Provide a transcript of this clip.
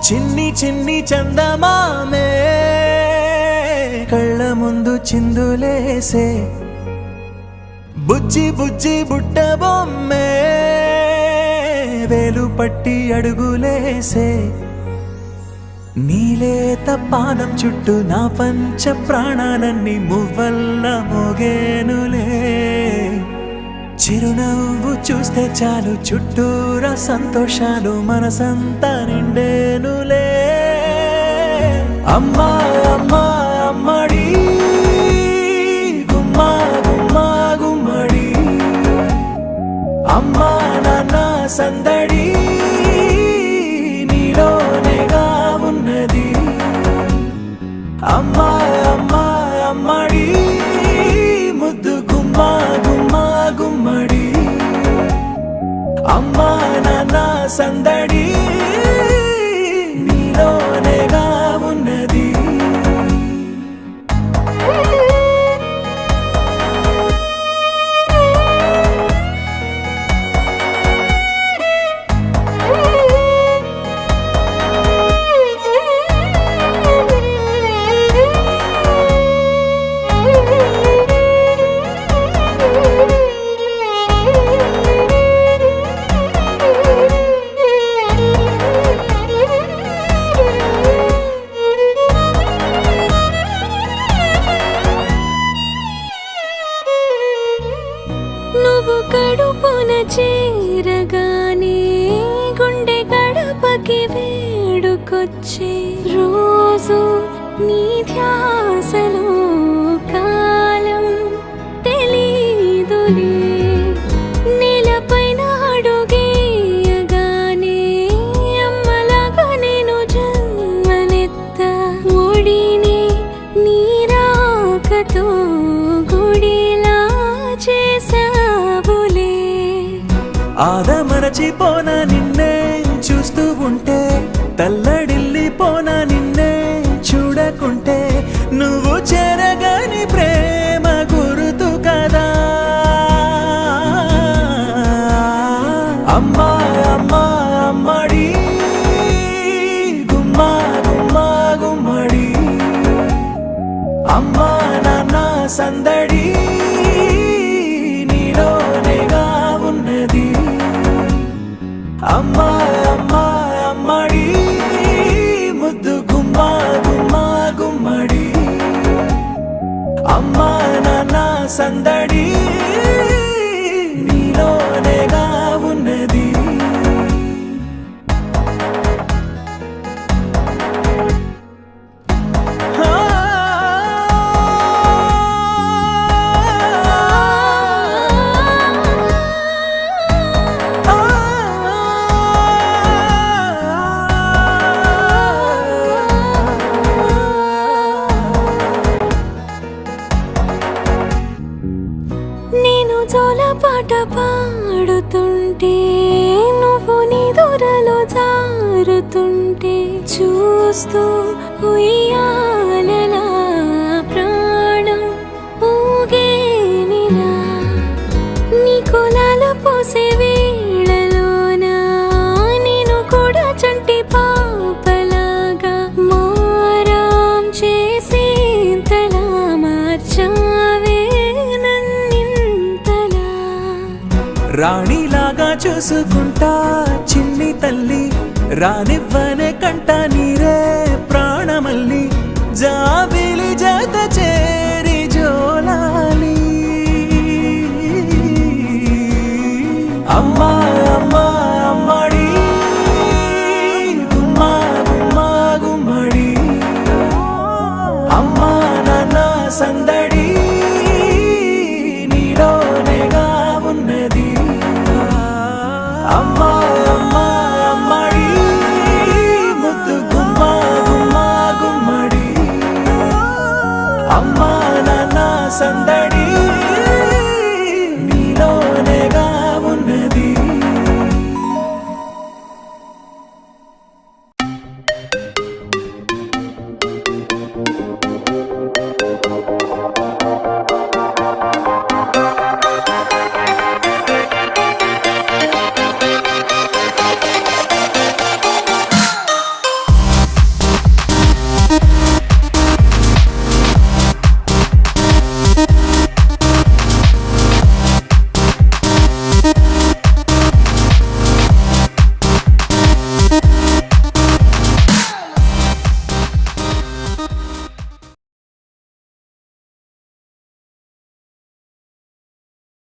చిన్ని చిన్ని చందమామే కళ్ళ ముందు చిందులేసే బుజ్జి బుజ్జి బుట్ట బొమ్మే వేలు పట్టి అడుగులేసే నీలేత పానం చుట్టూ నా పంచ ప్రాణాలన్నీ మువ్వల్ల మోగేనులే చిరునవ్వు చూస్తే చాలు చుట్టూరా సంతోషాలు మనసంతా నిండేనులే అమ్మా అమ్మా అమ్మడి గుమ్మా గుమ్మా గుమ్మడి అమ్మా నాన్న సందడి నీలోనేగా ఉన్నది అమ్మా అమ్మా అమ్మడి ముద్దు గుమ్మా గుమ్మా గుమ్మడి అమ్మా నాన్న సందడి నీలోనేగా ఉన్నది నువ్వు కడుపున చేరగానే గుండె గడపకి వేడుకొచ్చే రోజు నీ ధ్యాసలో కాలం తెలీదులే నేలపైన అడుగేయగానే అమ్మలాగా నేను జన్మనెత్త ఒడిని నీ రాకతో గుడిలా చేసావులే ఆదమరచిపోనా నిన్నే చూస్తూ ఉంటే తల్లడిల్లిపోనా నిన్నే చూడకుంటే నువ్వు చెరగని ప్రేమ గురుతు కదా అమ్మా అమ్మా అమ్మడి గుమ్మా గుమ్మా గుమ్మడి అమ్మా నాన్న సందడి నీలోనేగా ఉన్నది అమ్మా అమ్మా అమ్మడి ముద్దు గుమ్మా గుమ్మా గుమ్మడి అమ్మా నాన్న సందడి నీలోనేగా ఉన్నది నేను జోలపాట పాడుతుంటే నువ్వు నీ దూరలో జారుతుంటే చూస్తూ ఉయ్యాలలా ప్రాణం ఊగేనిలా నీ కులాల పోసే వేళలోనా నేను కూడా చంటి పాపలాగా మారాం చేసేంతలా మార్చావే రాణిలాగా చూసుకుంటా చిన్ని తల్లి రానివ్వనే కంట నీరే ప్రాణమల్లి జాబిలి జత చేరి జోలాలి అమ్మా అమ్మా అమ్మడి గుమ్మా గుమ్మా గుమ్మడి అమ్మా నాన్న సందడి నీలోనేగా ఉన్నది అమ్మా అమ్మా అమ్మడి ముద్దు గుమ్మా గుమ్మా గుమ్మడి అమ్మా నాన్న సందడి